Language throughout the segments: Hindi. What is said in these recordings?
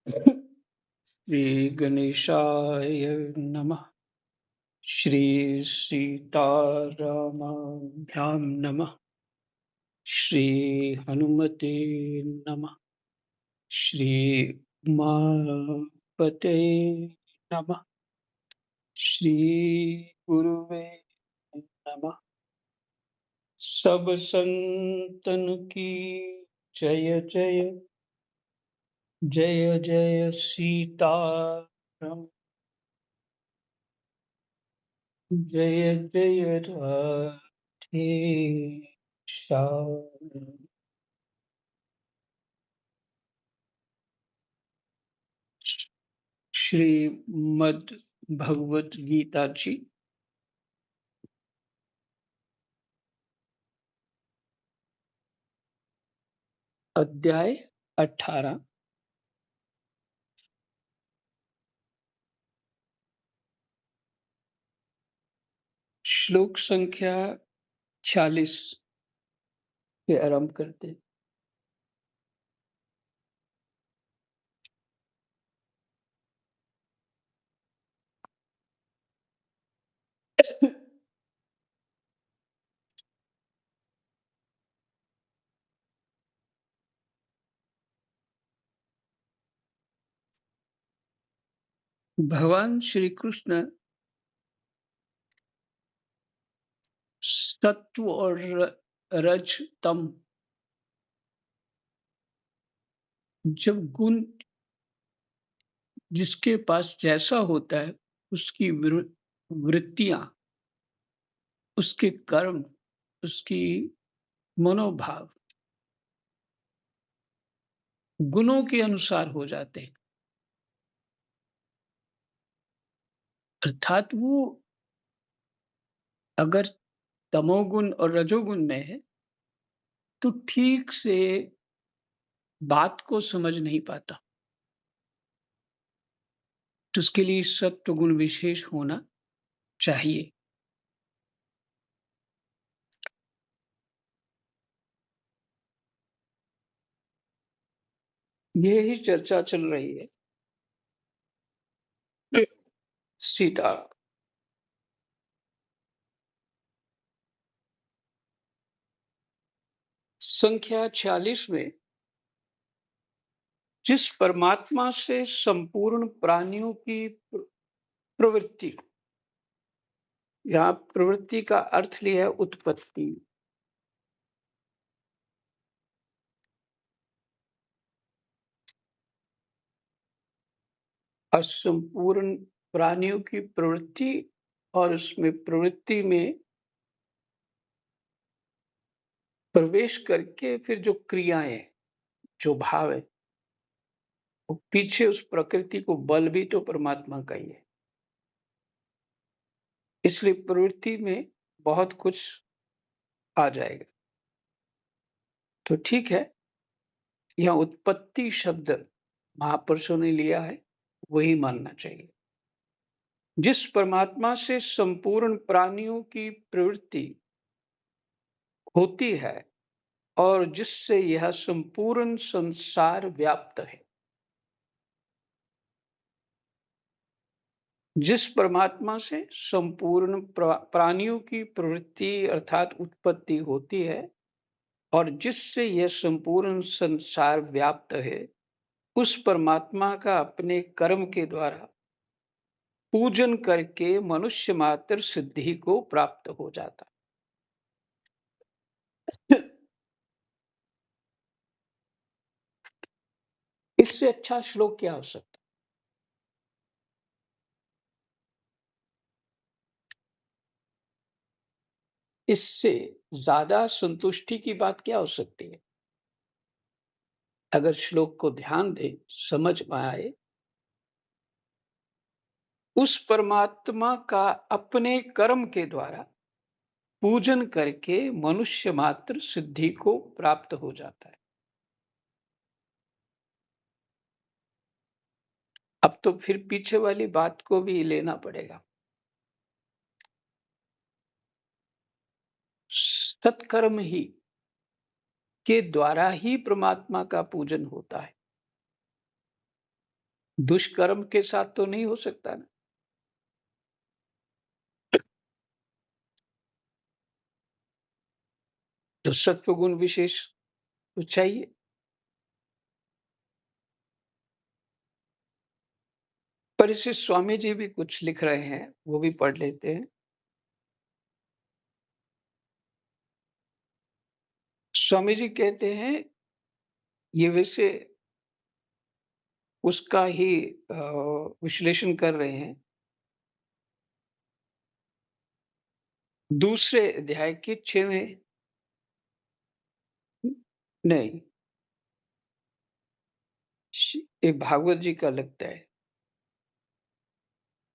श्री गणेशाय नमः। श्री सीतारामाभ्यां नमः। श्री हनुमते नमः। श्री उमापते नमः। श्री गुरुवे नमः। सब संतन की जय जय। जय जय सीताराम। जय जय राधे श्याम। श्रीमद् भगवत गीता जी अध्याय 18 श्लोक संख्या 46 से आरंभ करते हैं। भगवान श्री कृष्ण सत्व और रज तम जब गुण जिसके पास जैसा होता है उसकी वृत्तियां, उसके कर्म, उसकी मनोभाव गुणों के अनुसार हो जाते हैं। अर्थात वो अगर तमोगुण और रजोगुण में है तो ठीक से बात को समझ नहीं पाता। तो उसके लिए सत्व गुण विशेष होना चाहिए। ये ही चर्चा चल रही है। सीता संख्या 46 में जिस परमात्मा से संपूर्ण प्राणियों की प्रवृत्ति, यहाँ प्रवृत्ति का अर्थ लिया है उत्पत्ति, और संपूर्ण प्राणियों की प्रवृत्ति और उसमें प्रवृत्ति में प्रवेश करके फिर जो क्रियाएं, जो भाव है, वो पीछे उस प्रकृति को बल भी तो परमात्मा का ही है। इसलिए प्रवृत्ति में बहुत कुछ आ जाएगा। तो ठीक है, यह उत्पत्ति शब्द महापुरुषों ने लिया है, वही मानना चाहिए। जिस परमात्मा से संपूर्ण प्राणियों की प्रवृत्ति होती है और जिससे यह संपूर्ण संसार व्याप्त है, जिस परमात्मा से संपूर्ण प्राणियों की प्रवृत्ति अर्थात उत्पत्ति होती है और जिससे यह संपूर्ण संसार व्याप्त है, उस परमात्मा का अपने कर्म के द्वारा पूजन करके मनुष्य मात्र सिद्धि को प्राप्त हो जाता है। इससे अच्छा श्लोक क्या हो सकता? इससे ज्यादा संतुष्टि की बात क्या हो सकती है? अगर श्लोक को ध्यान दे, समझ में आए, उस परमात्मा का अपने कर्म के द्वारा पूजन करके मनुष्य मात्र सिद्धि को प्राप्त हो जाता है। अब तो फिर पीछे वाली बात को भी लेना पड़ेगा। सत्कर्म ही के द्वारा ही परमात्मा का पूजन होता है। दुष्कर्म के साथ तो नहीं हो सकता ना। तो सत्व गुण विशेष तो चाहिए। पर इसे स्वामी जी भी कुछ लिख रहे हैं, वो भी पढ़ लेते हैं। स्वामी जी कहते हैं, ये वैसे उसका ही विश्लेषण कर रहे हैं। दूसरे अध्याय के 6वें नहीं, ये भागवत जी का लगता है।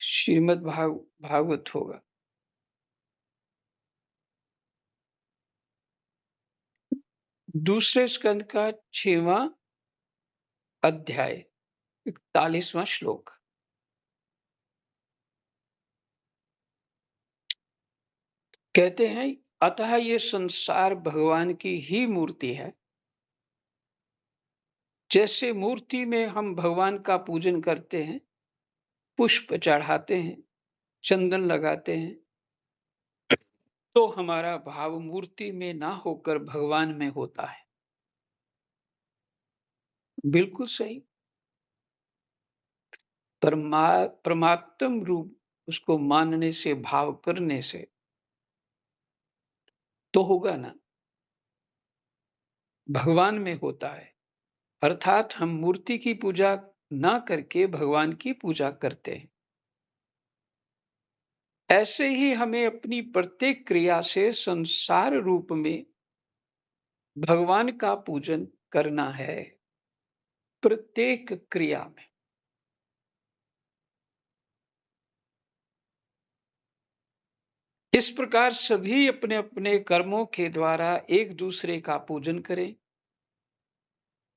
श्रीमद् भागवत होगा। दूसरे स्कंद का 6वां अध्याय 41वां श्लोक। कहते हैं, अतः ये संसार भगवान की ही मूर्ति है। जैसे मूर्ति में हम भगवान का पूजन करते हैं, पुष्प चढ़ाते हैं, चंदन लगाते हैं, तो हमारा भाव मूर्ति में ना होकर भगवान में होता है। बिल्कुल सही। परमात्म रूप उसको मानने से, भाव करने से तो होगा ना, भगवान में होता है। अर्थात हम मूर्ति की पूजा ना करके भगवान की पूजा करते हैं। ऐसे ही हमें अपनी प्रत्येक क्रिया से संसार रूप में भगवान का पूजन करना है। प्रत्येक क्रिया में। इस प्रकार सभी अपने अपने कर्मों के द्वारा एक दूसरे का पूजन करें।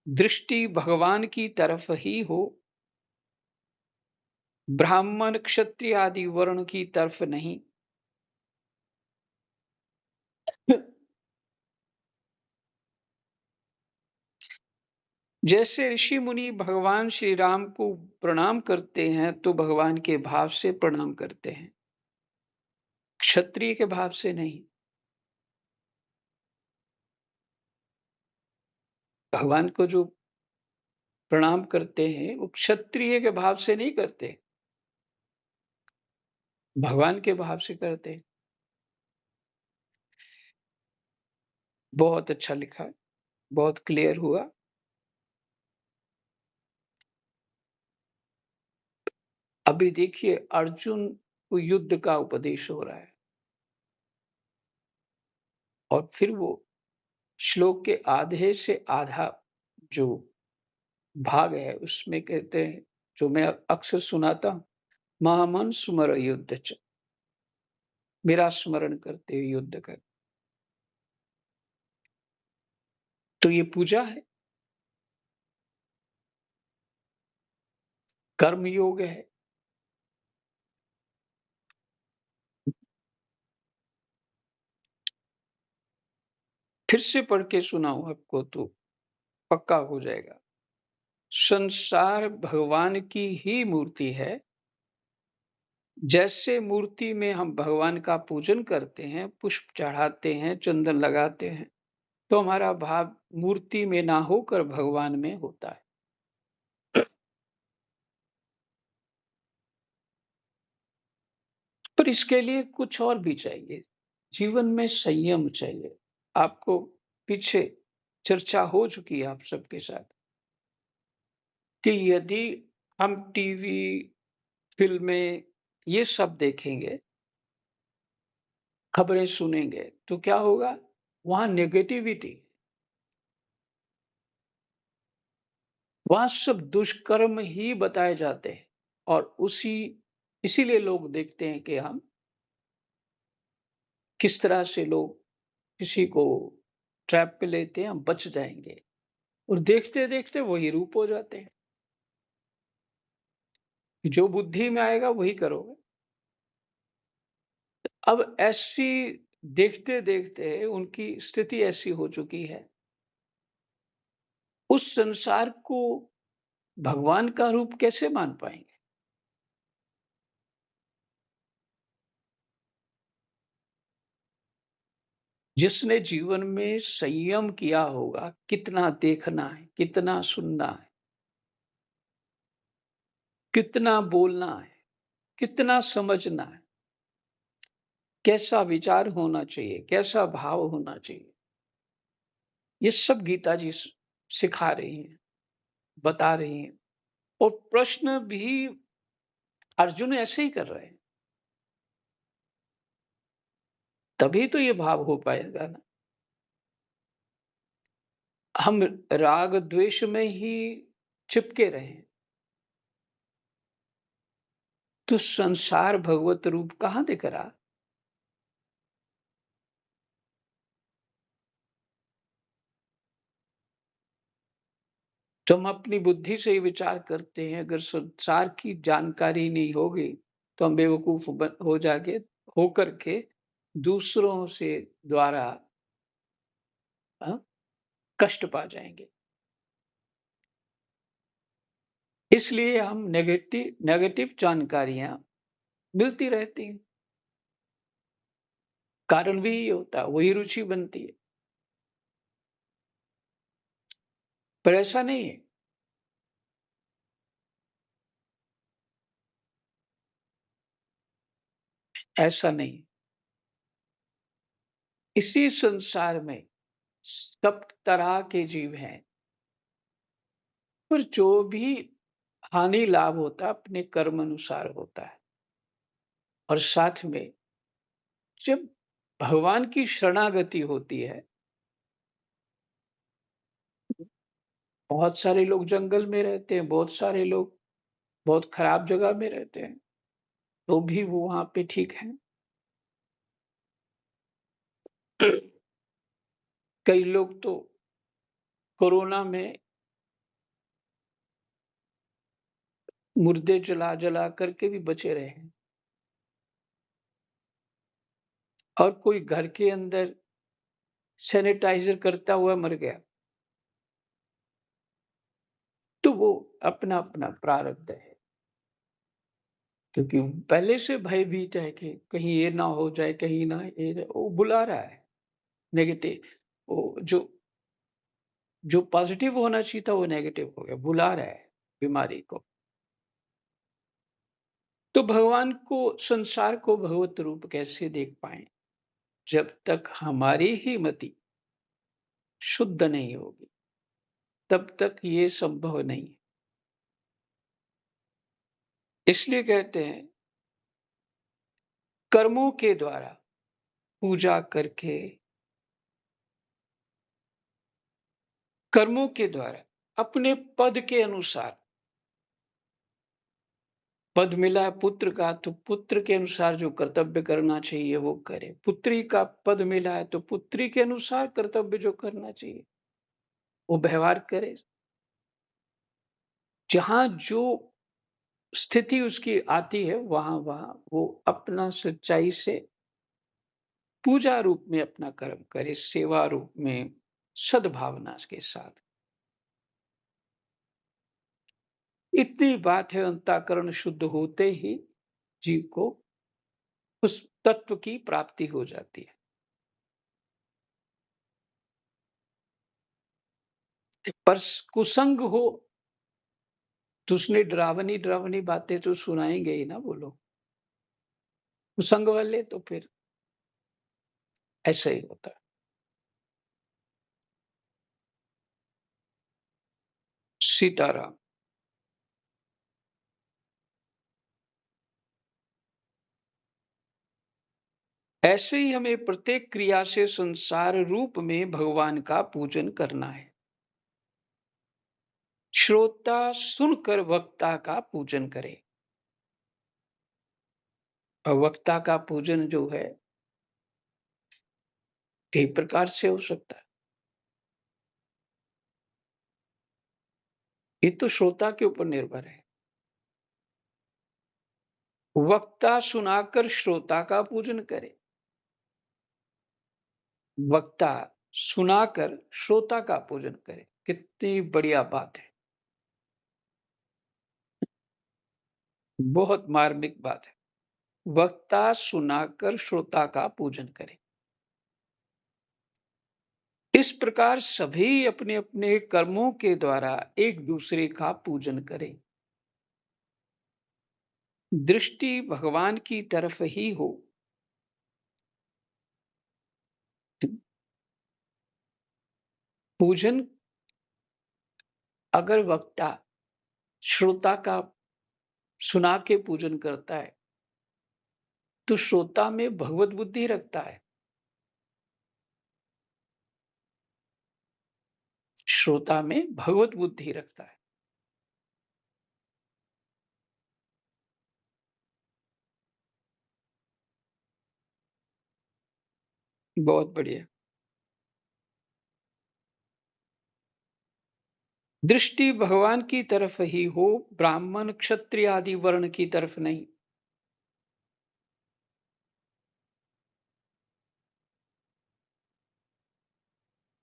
दृष्टि भगवान की तरफ ही हो, ब्राह्मण क्षत्रिय आदि वर्ण की तरफ नहीं। जैसे ऋषि मुनि भगवान श्री राम को प्रणाम करते हैं तो भगवान के भाव से प्रणाम करते हैं, क्षत्रिय के भाव से नहीं। भगवान को जो प्रणाम करते हैं वो क्षत्रिय के भाव से नहीं करते, भगवान के भाव से करते हैं। बहुत अच्छा लिखा है, बहुत क्लियर हुआ। अभी देखिए, अर्जुन को युद्ध का उपदेश हो रहा है और फिर वो श्लोक के आधे से आधा जो भाग है उसमें कहते हैं, जो मैं अक्सर सुनाता हूं, महामन सुमर युद्ध च, मेरा स्मरण करते हुए युद्ध कर। तो ये पूजा है, कर्म योग है। फिर से पढ़ के सुनाऊं आपको तो पक्का हो जाएगा। संसार भगवान की ही मूर्ति है। जैसे मूर्ति में हम भगवान का पूजन करते हैं, पुष्प चढ़ाते हैं, चंदन लगाते हैं, तो हमारा भाव मूर्ति में ना होकर भगवान में होता है। पर इसके लिए कुछ और भी चाहिए। जीवन में संयम चाहिए। आपको पीछे चर्चा हो चुकी है आप सबके साथ कि यदि हम टीवी, फिल्में ये सब देखेंगे, खबरें सुनेंगे, तो क्या होगा? वहां नेगेटिविटी, वहां सब दुष्कर्म ही बताए जाते हैं और इसीलिए लोग देखते हैं कि हम किस तरह से लोग किसी को ट्रैप पे लेते हैं, हम बच जाएंगे और देखते देखते वही रूप हो जाते हैं। जो बुद्धि में आएगा वही करोगे। अब ऐसी देखते देखते उनकी स्थिति ऐसी हो चुकी है, उस संसार को भगवान का रूप कैसे मान पाएंगे? जिसने जीवन में संयम किया होगा, कितना देखना है, कितना सुनना है, कितना बोलना है, कितना समझना है, कैसा विचार होना चाहिए, कैसा भाव होना चाहिए, ये सब गीता जी सिखा रही हैं, बता रही हैं। और प्रश्न भी अर्जुन ऐसे ही कर रहे हैं, तभी तो ये भाव हो पाएगा ना। हम राग द्वेष में ही चिपके रहे तो संसार भगवत रूप कहाँ दिख रहा? तो हम अपनी बुद्धि से ही विचार करते हैं, अगर संसार की जानकारी नहीं होगी तो हम बेवकूफ हो जाके हो करके दूसरों से द्वारा हाँ, कष्ट पा जाएंगे। इसलिए हम नेगेटिव नेगेटिव जानकारियां मिलती रहती हैं। कारण भी यही होता है, वही रुचि बनती है। पर ऐसा नहीं है। ऐसा नहीं। इसी संसार में सब तरह के जीव हैं, पर जो भी हानि लाभ होता है अपने कर्म अनुसार होता है। और साथ में जब भगवान की शरणागति होती है, बहुत सारे लोग जंगल में रहते हैं, बहुत सारे लोग बहुत खराब जगह में रहते हैं, तो भी वो वहां पे ठीक है। कई लोग तो कोरोना में मुर्दे जला जला करके भी बचे रहे हैं, और कोई घर के अंदर सैनिटाइजर करता हुआ मर गया। तो वो अपना अपना प्रारब्ध है, क्योंकि पहले से भयभीत है कि कहीं ये ना हो जाए, कहीं ना ये, वो बुला रहा है नेगेटिव। वो जो जो पॉजिटिव होना चाहिए था वो नेगेटिव हो गया, बुला रहा है बीमारी को। तो भगवान को, संसार को भगवत रूप कैसे देख पाए जब तक हमारी ही मति शुद्ध नहीं होगी, तब तक ये संभव नहीं। इसलिए कहते हैं कर्मों के द्वारा पूजा करके, कर्मों के द्वारा अपने पद के अनुसार, पद मिला है पुत्र का तो पुत्र के अनुसार जो कर्तव्य करना चाहिए वो करे, पुत्री का पद मिला है तो पुत्री के अनुसार कर्तव्य जो करना चाहिए वो व्यवहार करे। जहां जो स्थिति उसकी आती है वहां वहां वो अपना सच्चाई से पूजा रूप में अपना कर्म करे, सेवा रूप में सद्भावना के साथ। इतनी बात है, अंतःकरण शुद्ध होते ही जीव को उस तत्व की प्राप्ति हो जाती है। पर कुसंग हो तो उसने डरावनी डरावनी बातें तो सुनाएंगे ही ना, बोलो। कुसंग वाले तो फिर ऐसा ही होता है। सीताराम। ऐसे ही हमें प्रत्येक क्रिया से संसार रूप में भगवान का पूजन करना है। श्रोता सुनकर वक्ता का पूजन करे, और वक्ता का पूजन जो है कई प्रकार से हो सकता है। ये तो श्रोता के ऊपर निर्भर है। वक्ता सुनाकर श्रोता का पूजन करे, वक्ता सुनाकर श्रोता का पूजन करे, कितनी बढ़िया बात है। बहुत मार्मिक बात है। वक्ता सुनाकर श्रोता का पूजन करे। इस प्रकार सभी अपने-अपने कर्मों के द्वारा एक-दूसरे का पूजन करें। दृष्टि भगवान की तरफ ही हो। पूजन अगर वक्ता श्रोता का सुना के पूजन करता है, तो श्रोता में भगवत बुद्धि रखता है। श्रोता में भगवत बुद्धि रखता है। बहुत बढ़िया। दृष्टि भगवान की तरफ ही हो, ब्राह्मण, क्षत्रिय आदि वर्ण की तरफ नहीं।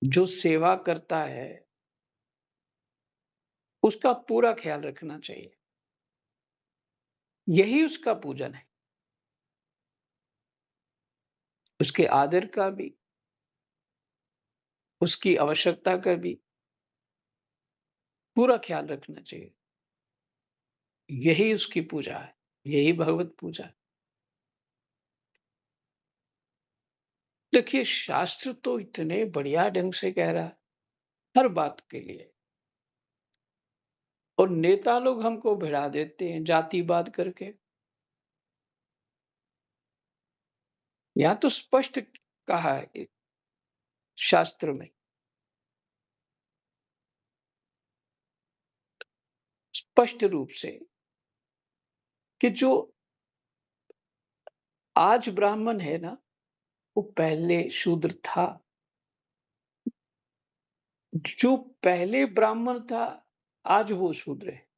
जो सेवा करता है, उसका पूरा ख्याल रखना चाहिए। यही उसका पूजन है। उसके आदर का भी, उसकी आवश्यकता का भी पूरा ख्याल रखना चाहिए। यही उसकी पूजा है, यही भगवत पूजा है। देखिए, शास्त्र तो इतने बढ़िया ढंग से कह रहा है, हर बात के लिए। और नेता लोग हमको भिड़ा देते हैं जातिवाद करके। यहाँ तो स्पष्ट कहा है शास्त्र में, स्पष्ट रूप से, कि जो आज ब्राह्मण है ना, वो पहले शूद्र था। जो पहले ब्राह्मण था, आज वो शूद्र है।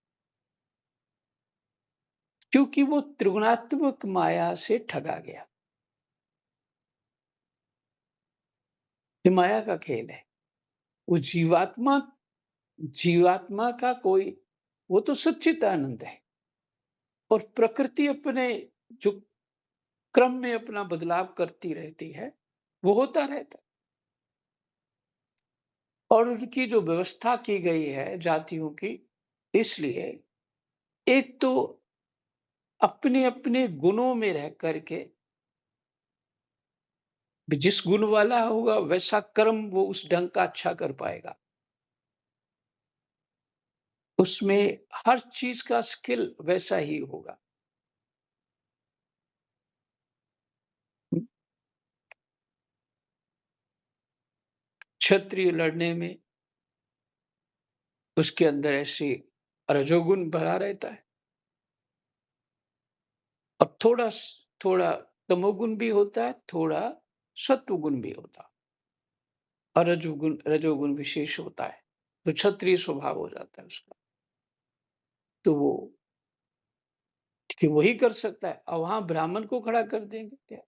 क्योंकि वो त्रिगुणात्मक माया से ठगा गया। ये माया का खेल है। वो जीवात्मा जीवात्मा का कोई, वो तो सच्चिदानंद है। और प्रकृति अपने जो क्रम में अपना बदलाव करती रहती है, वो होता रहता है। और उनकी जो व्यवस्था की गई है जातियों की, इसलिए एक तो अपने-अपने गुणों में रह करके, जिस गुण वाला होगा वैसा कर्म वो उस ढंग का अच्छा कर पाएगा। उसमें हर चीज का स्किल वैसा ही होगा। क्षत्रिय लड़ने में उसके अंदर ऐसी रजोगुण भरा रहता है, और थोड़ा तमोगुण भी होता है, थोड़ा सत्वगुण भी होता है, और रजोगुण रजोगुण विशेष होता है। तो क्षत्रिय स्वभाव हो जाता है उसका। तो वो कि वही कर सकता है, और वहां ब्राह्मण को खड़ा कर देंगे क्या?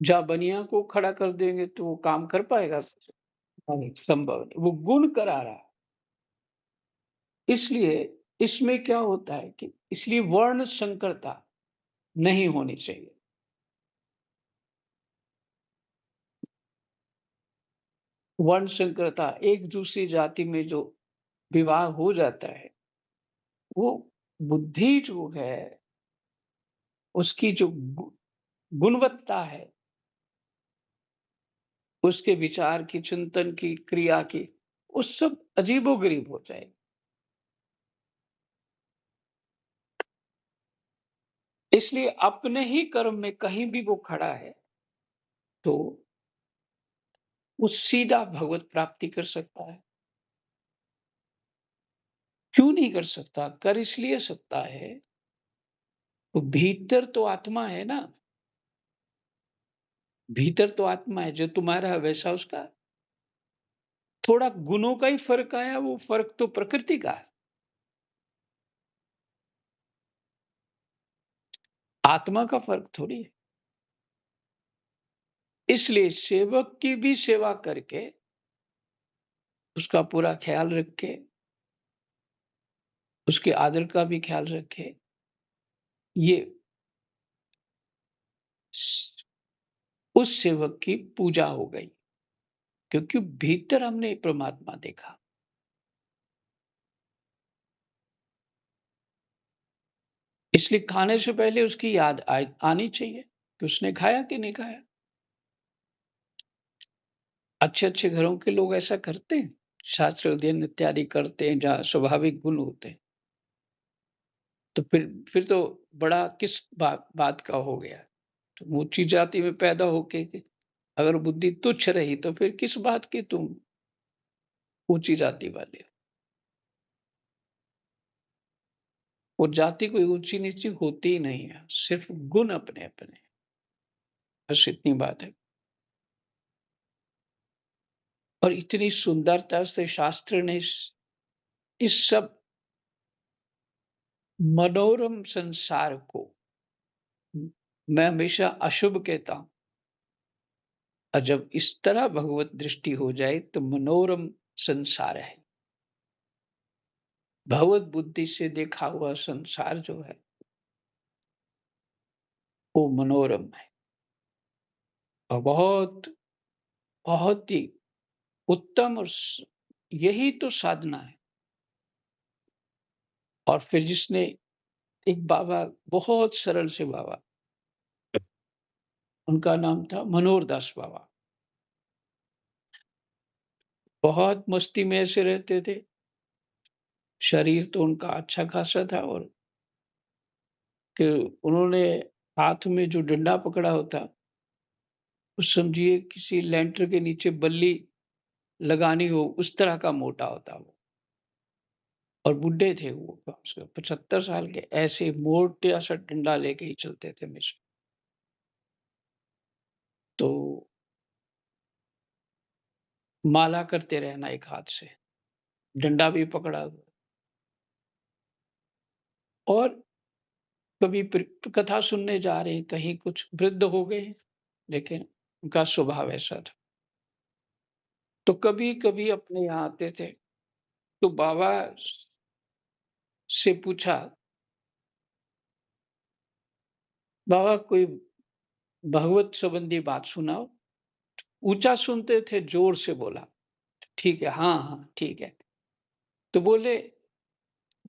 जहाँ बनिया को खड़ा कर देंगे तो वो काम कर पाएगा? नहीं, संभव नहीं। वो गुण करा रहा है। इसलिए इसमें क्या होता है कि इसलिए वर्ण संकरता नहीं होनी चाहिए। वर्ण संकरता, एक दूसरी जाति में जो विवाह हो जाता है, वो बुद्धि जो है, उसकी जो गुणवत्ता है, उसके विचार की, चिंतन की, क्रिया की, वो सब अजीबोगरीब हो जाएगी। इसलिए अपने ही कर्म में कहीं भी वो खड़ा है, तो वो सीधा भगवत प्राप्ति कर सकता है। क्यों नहीं कर सकता? कर इसलिए सकता है, तो भीतर तो आत्मा है ना, भीतर तो आत्मा है, जो तुम्हारा है वैसा उसका है। थोड़ा गुणों का ही फ़र्क आया, वो फ़र्क तो प्रकृति का है, आत्मा का फ़र्क थोड़ी है। इसलिए सेवक की भी सेवा करके, उसका पूरा ख़्याल रख के, उसके आदर का भी ख्याल रखे। ये स उस सेवक की पूजा हो गई, क्योंकि भीतर हमने परमात्मा देखा। इसलिए खाने से पहले उसकी याद आनी चाहिए कि उसने खाया कि नहीं खाया। अच्छे-अच्छे घरों के लोग ऐसा करते हैं, शास्त्र अध्ययन इत्यादि करते हैं, जहाँ स्वाभाविक गुण होते हैं। तो फिर तो बड़ा किस बात का हो गया। तो ऊँची जाति में पैदा होके के अगर बुद्धि तुच्छ रही, तो फिर किस बात की तुम ऊँची जाति वाले हो। वो जाति कोई ऊँची-नीची होती ही नहीं है, सिर्फ गुण अपने-अपने, बस इतनी बात है। और इतनी सुंदरता से शास्त्र ने इस सब मनोरम संसार को, मैं हमेशा अशुभ कहता हूँ, और जब इस तरह भगवत दृष्टि हो जाए तो मनोरम संसार है। भगवत बुद्धि से देखा हुआ संसार जो है, वो मनोरम है और बहुत बहुत ही उत्तम, और यही तो साधना है। और फिर जिसने, एक बाबा, बहुत सरल से बाबा, उनका नाम था मनोहर दास बाबा। बहुत मस्ती में ऐसे रहते थे, शरीर तो उनका अच्छा खासा था, और कि उन्होंने हाथ में जो डंडा पकड़ा होता, उस समझिए किसी लेंटर के नीचे बल्ली लगानी हो उस तरह का मोटा होता वो। और बुड्ढे थे वो, कम से कम 75 साल के, ऐसे मोटा सा डंडा लेके ही चलते थे हमेशा। तो माला करते रहना एक हाथ से, डंडा भी पकड़ा हुआ। और कभी कथा सुनने जा रहे हैं, कहीं कुछ वृद्ध हो गए हैं, लेकिन उनका स्वभाव ऐसा था। तो कभी कभी अपने यहाँ आते थे, तो बाबा से पूछा, बाबा कोई भगवत संबंधी बात सुनाओ। ऊंचा सुनते थे, जोर से बोला, ठीक है, हाँ हाँ ठीक है। तो बोले,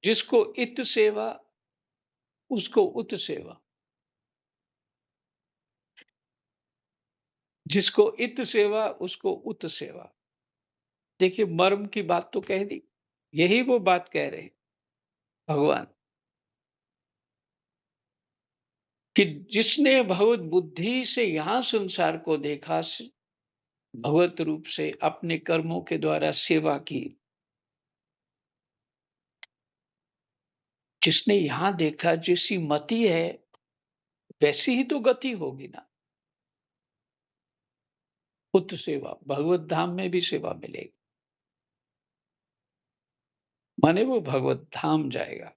जिसको इत सेवा उसको उत सेवा, जिसको इत सेवा उसको उत सेवा। देखिए, मर्म की बात तो कह दी। यही वो बात कह रहे हैं भगवान, कि जिसने भगवत बुद्धि से यहाँ संसार को देखा, भगवत रूप से अपने कर्मों के द्वारा सेवा की, जिसने यहाँ देखा, जैसी मति है वैसी ही तो गति होगी ना। उत सेवा, भगवत धाम में भी सेवा मिलेगी, माने वो भगवत धाम जाएगा।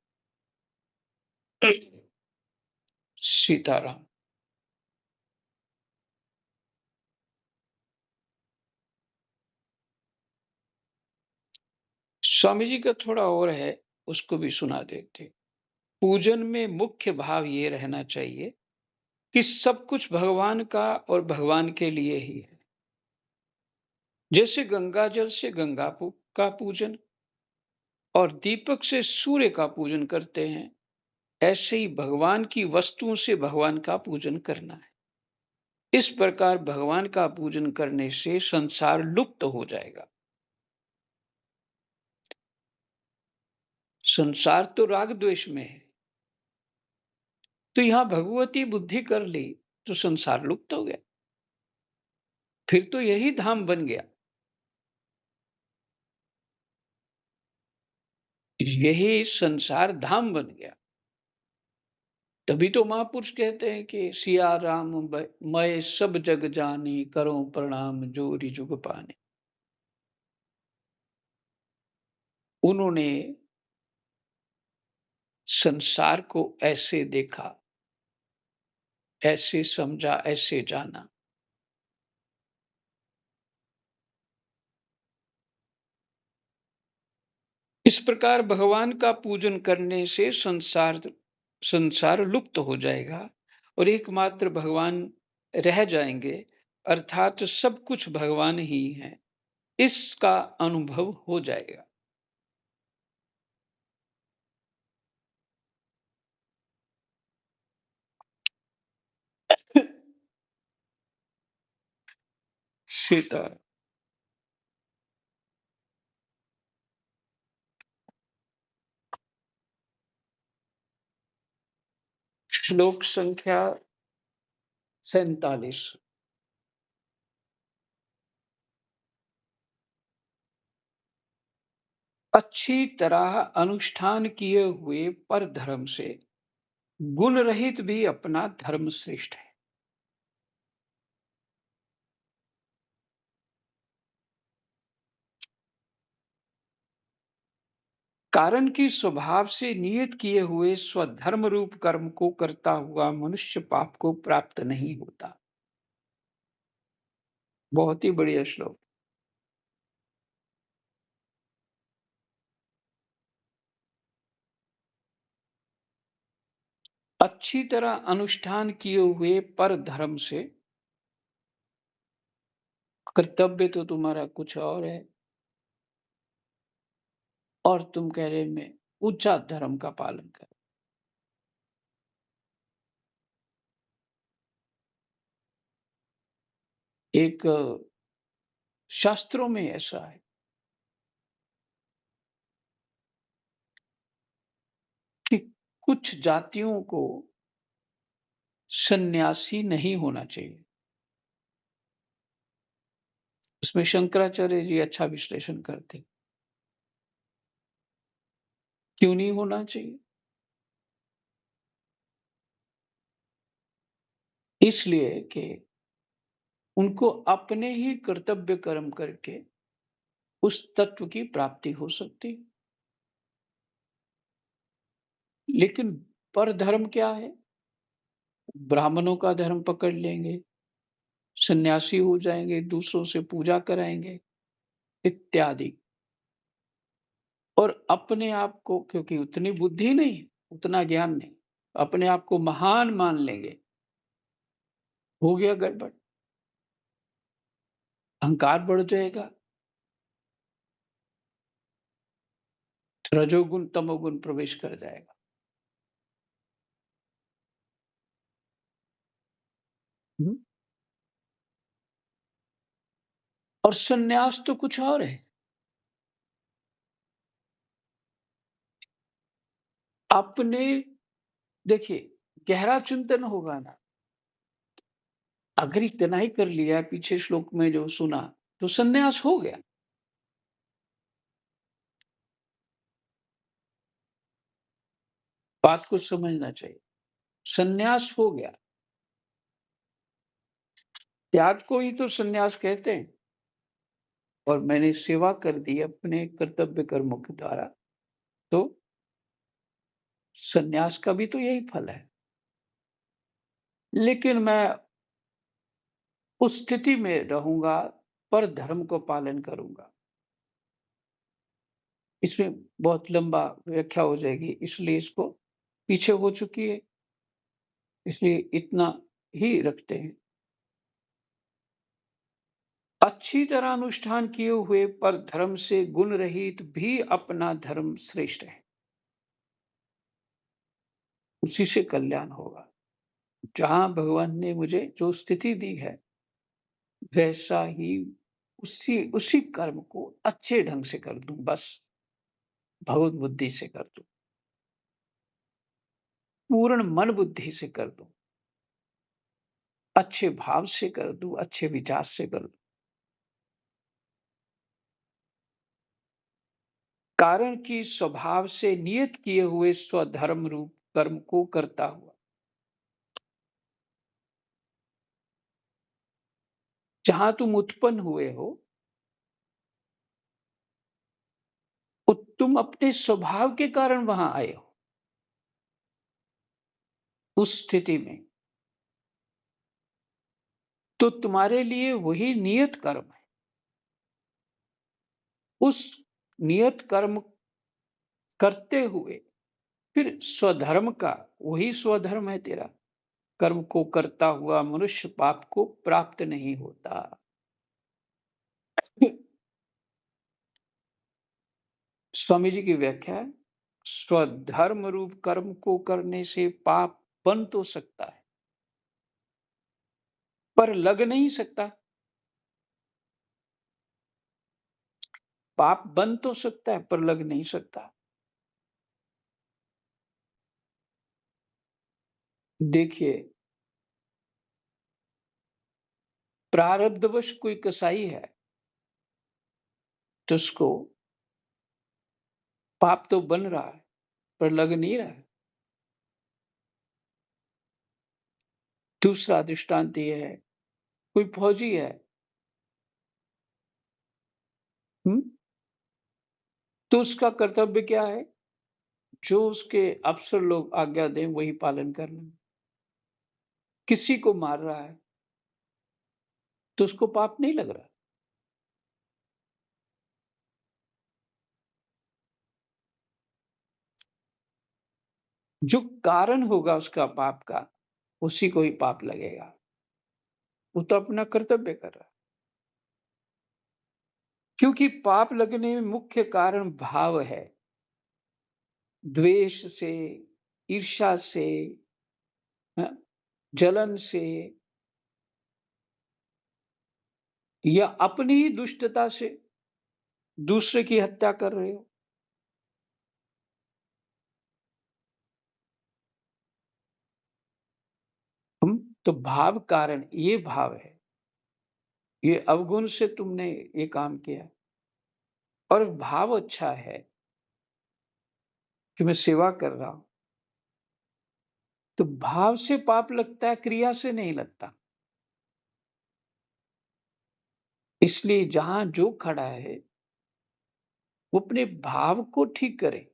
सीताराम। स्वामी जी का थोड़ा और है, उसको भी सुना देते। पूजन में मुख्य भाव ये रहना चाहिए कि सब कुछ भगवान का और भगवान के लिए ही है। जैसे गंगा जल से गंगा का पूजन और दीपक से सूर्य का पूजन करते हैं, ऐसे ही भगवान की वस्तुओं से भगवान का पूजन करना है। इस प्रकार भगवान का पूजन करने से संसार लुप्त हो जाएगा। संसार तो राग द्वेष में है, तो यहां भगवती बुद्धि कर ली तो संसार लुप्त हो गया, फिर तो यही धाम बन गया। यही संसार धाम बन गया। तभी तो महापुरुष कहते हैं कि सिया राम मैं सब जग जानी, करो प्रणाम जोरी जुग पाने। उन्होंने संसार को ऐसे देखा, ऐसे समझा, ऐसे जाना। इस प्रकार भगवान का पूजन करने से संसार संसार लुप्त हो जाएगा और एकमात्र भगवान रह जाएंगे, अर्थात सब कुछ भगवान ही है, इसका अनुभव हो जाएगा। सीता। श्लोक संख्या 47। अच्छी तरह अनुष्ठान किए हुए पर धर्म से गुण रहित भी अपना धर्म श्रेष्ठ है। कारण कि स्वभाव से नियत किए हुए स्वधर्म रूप कर्म को करता हुआ मनुष्य पाप को प्राप्त नहीं होता। बहुत ही बढ़िया श्लोक। अच्छी तरह अनुष्ठान किए हुए पर धर्म से, कर्तव्य तो तुम्हारा कुछ और है और तुम कह रहे मैं ऊंचा धर्म का पालन कर। एक शास्त्रों में ऐसा है कि कुछ जातियों को सन्यासी नहीं होना चाहिए। उसमें शंकराचार्य जी अच्छा विश्लेषण करते। क्यों नहीं होना चाहिए? इसलिए कि उनको अपने ही कर्तव्य कर्म करके उस तत्व की प्राप्ति हो सकती। लेकिन पर धर्म क्या है? ब्राह्मणों का धर्म पकड़ लेंगे, सन्यासी हो जाएंगे, दूसरों से पूजा कराएंगे इत्यादि। और अपने आप को, क्योंकि उतनी बुद्धि नहीं, उतना ज्ञान नहीं, अपने आप को महान मान लेंगे, हो गया गड़बड़। अहंकार बढ़ जाएगा, रजोगुण तमोगुण प्रवेश कर जाएगा। हम्म? और सन्यास तो कुछ और है। अपने, देखिए, गहरा चिंतन होगा ना। अगर इतना ही कर लिया पीछे श्लोक में जो सुना, तो सन्यास हो गया। बात को समझना चाहिए। सन्यास हो गया। त्याग को ही तो सन्यास कहते हैं। और मैंने सेवा कर दी अपने कर्तव्य कर्मों के द्वारा, तो सन्यास का भी तो यही फल है। लेकिन मैं उस स्थिति में रहूंगा, पर धर्म को पालन करूंगा। इसमें बहुत लंबा व्याख्या हो जाएगी, इसलिए इसको पीछे हो चुकी है, इसलिए इतना ही रखते हैं। अच्छी तरह अनुष्ठान किए हुए पर धर्म से गुण रहित भी अपना धर्म श्रेष्ठ है। उसी से कल्याण होगा। जहां भगवान ने मुझे जो स्थिति दी है, वैसा ही उसी उसी कर्म को अच्छे ढंग से कर दूं, बस भगवत बुद्धि से कर दूं, पूर्ण मन बुद्धि से कर दूं, अच्छे भाव से कर दूं, अच्छे विचार से कर दूं। कारण कि स्वभाव से नियत किए हुए स्वधर्म रूप कर्म को करता हुआ, जहां तुम उत्पन्न हुए हो, तुम अपने स्वभाव के कारण वहां आए हो। उस स्थिति में तो तुम्हारे लिए वही नियत कर्म है। उस नियत कर्म करते हुए फिर स्वधर्म का, वही स्वधर्म है तेरा। कर्म को करता हुआ मनुष्य पाप को प्राप्त नहीं होता। स्वामी जी की व्याख्या है, स्वधर्म रूप कर्म को करने से पाप बन तो सकता है, पर लग नहीं सकता। पाप बन तो सकता है पर लग नहीं सकता। देखिए, प्रारब्धवश कोई कसाई है तो उसको पाप तो बन रहा है पर लग नहीं रहा है। दूसरा दृष्टांत ये है, कोई फौजी है, हम्म, तो उसका कर्तव्य क्या है? जो उसके अफसर लोग आज्ञा दें वही पालन करना। किसी को मार रहा है तो उसको पाप नहीं लग रहा। जो कारण होगा उसका पाप का, उसी को ही पाप लगेगा। वो तो अपना कर्तव्य कर रहा है। क्योंकि पाप लगने में मुख्य कारण भाव है, द्वेष से, ईर्ष्या से, हाँ, जलन से, या अपनी ही दुष्टता से दूसरे की हत्या कर रहे हो। हम तो भाव कारण, ये भाव है, ये अवगुण से तुमने ये काम किया। और भाव अच्छा है कि मैं सेवा कर रहा हूं, तो भाव से पाप लगता है, क्रिया से नहीं लगता। इसलिए जहां जो खड़ा है वो अपने भाव को ठीक करे,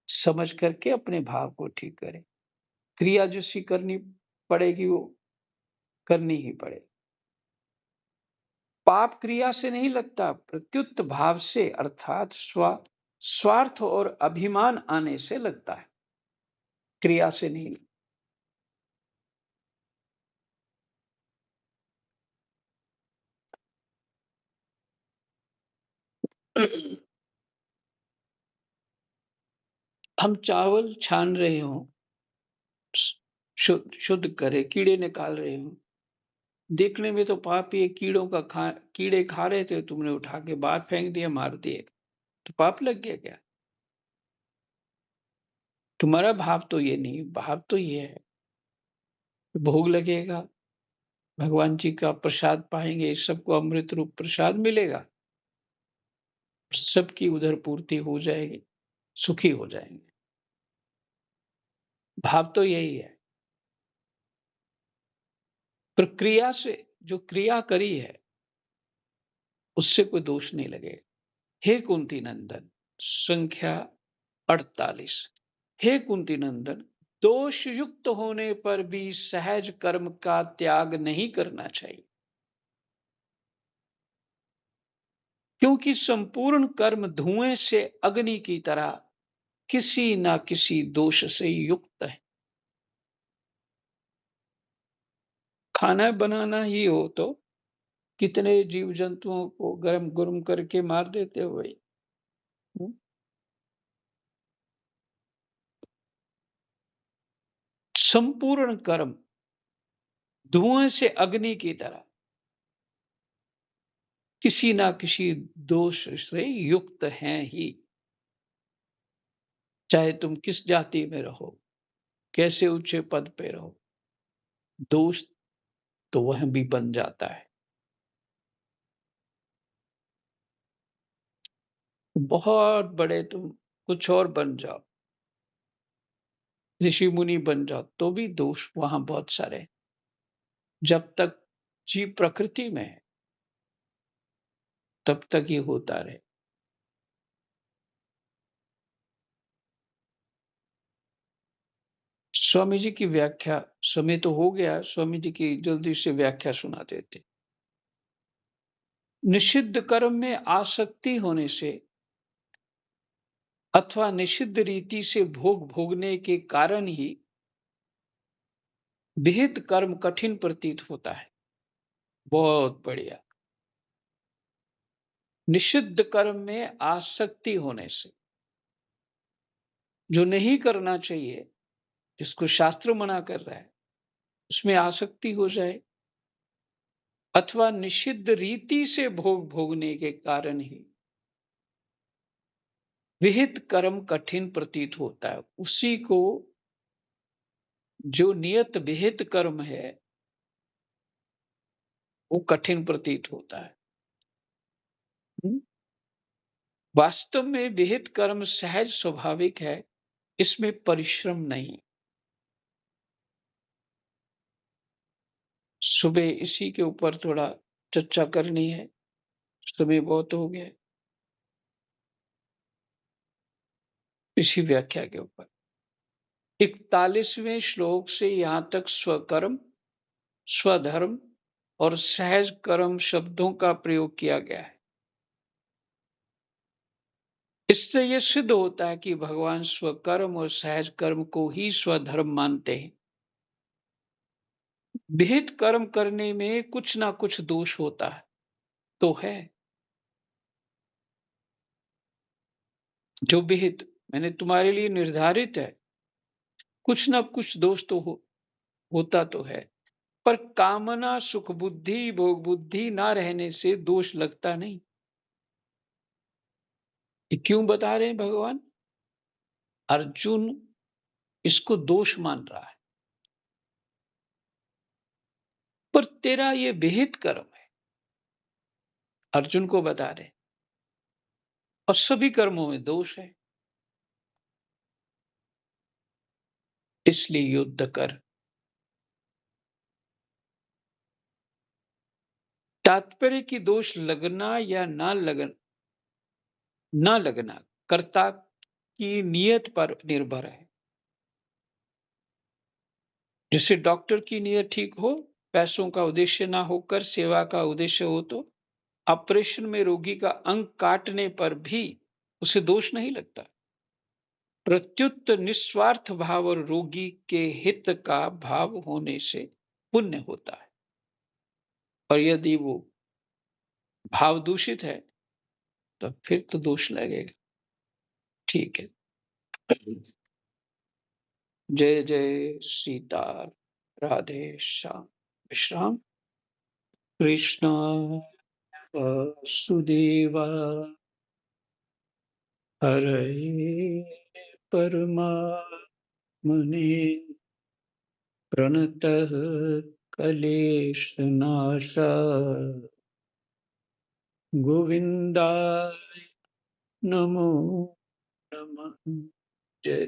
समझ करके अपने भाव को ठीक करे। क्रिया जैसी करनी पड़ेगी वो करनी ही पड़ेगी। पाप क्रिया से नहीं लगता, प्रत्युत भाव से, अर्थात स्वार्थ और अभिमान आने से लगता है, क्रिया से नहीं। हम चावल छान रहे हो, शुद्ध शुद्ध करे, कीड़े निकाल रहे हो, देखने में तो पाप ही है। कीड़े खा रहे थे, तुमने उठा के बाहर फेंक दिया, मार दिए, तो पाप लग गया क्या? तुम्हारा भाव तो ये नहीं, भाव तो ये है, भोग लगेगा, भगवान जी का प्रसाद पाएंगे, सबको अमृत रूप प्रसाद मिलेगा, सबकी उधर पूर्ति हो जाएगी, सुखी हो जाएंगे। भाव तो यही है। प्रक्रिया से जो क्रिया करी है उससे कोई दोष नहीं लगेगा। हे कुंती नंदन, संख्या 48। हे कुंती नंदन, दोष युक्त होने पर भी सहज कर्म का त्याग नहीं करना चाहिए, क्योंकि संपूर्ण कर्म धुएं से अग्नि की तरह किसी ना किसी दोष से युक्त है। खाना बनाना ही हो तो कितने जीव जंतुओं को गरम गुरम करके मार देते हो भाई। संपूर्ण कर्म धुएं से अग्नि की तरह किसी ना किसी दोष से युक्त हैं ही। चाहे तुम किस जाति में रहो, कैसे ऊंचे पद पे रहो, दोष तो वह भी बन जाता है। बहुत बड़े तुम कुछ और बन जाओ, ऋषि मुनि बन जाओ, तो भी दोष वहां बहुत सारे। जब तक जीव प्रकृति में है तब तक ये होता रहे। स्वामी जी की व्याख्या, समय तो हो गया, स्वामी जी की जल्दी से व्याख्या सुना देते। निषिद्ध कर्म में आसक्ति होने से अथवा निषिद्ध रीति से भोग भोगने के कारण ही विहित कर्म कठिन प्रतीत होता है। बहुत बढ़िया। निषिद्ध कर्म में आसक्ति होने से, जो नहीं करना चाहिए, जिसको शास्त्र मना कर रहा है, उसमें आसक्ति हो जाए, अथवा निषिद्ध रीति से भोग भोगने के कारण ही विहित कर्म कठिन प्रतीत होता है। उसी को जो नियत विहित कर्म है वो कठिन प्रतीत होता है। हम्म? वास्तव में विहित कर्म सहज स्वाभाविक है, इसमें परिश्रम नहीं। सुबह इसी के ऊपर थोड़ा चर्चा करनी है, समय बहुत हो गया। इसी व्याख्या के ऊपर 41वें श्लोक से यहां तक स्वकर्म, स्वधर्म और सहज कर्म शब्दों का प्रयोग किया गया है। इससे यह सिद्ध होता है कि भगवान स्वकर्म और सहज कर्म को ही स्वधर्म मानते हैं। विहित कर्म करने में कुछ ना कुछ दोष होता है, तो है। जो विहित मैंने तुम्हारे लिए निर्धारित है, कुछ ना कुछ दोष तो होता तो है। पर कामना, सुख बुद्धि, भोग बुद्धि ना रहने से दोष लगता नहीं। ये क्यों बता रहे हैं भगवान? अर्जुन इसको दोष मान रहा है, पर तेरा ये विहित कर्म है, अर्जुन को बता रहे। और सभी कर्मों में दोष है, इसलिए युद्ध कर। तात्पर्य की दोष लगना या ना लगना कर्ता की नियत पर निर्भर है। जैसे डॉक्टर की नियत ठीक हो, पैसों का उद्देश्य ना होकर सेवा का उद्देश्य हो, तो ऑपरेशन में रोगी का अंग काटने पर भी उसे दोष नहीं लगता। प्रत्युत निस्वार्थ भाव और रोगी के हित का भाव होने से पुण्य होता है, और यदि वो भाव दूषित है तो फिर तो दोष लगेगा। ठीक है। जय जय सीता राधे श्याम विश्राम कृष्ण वासुदेवा हरे परमात्मने प्रणतः क्लेशनाशाय गोविन्दाय नमो नमः। जय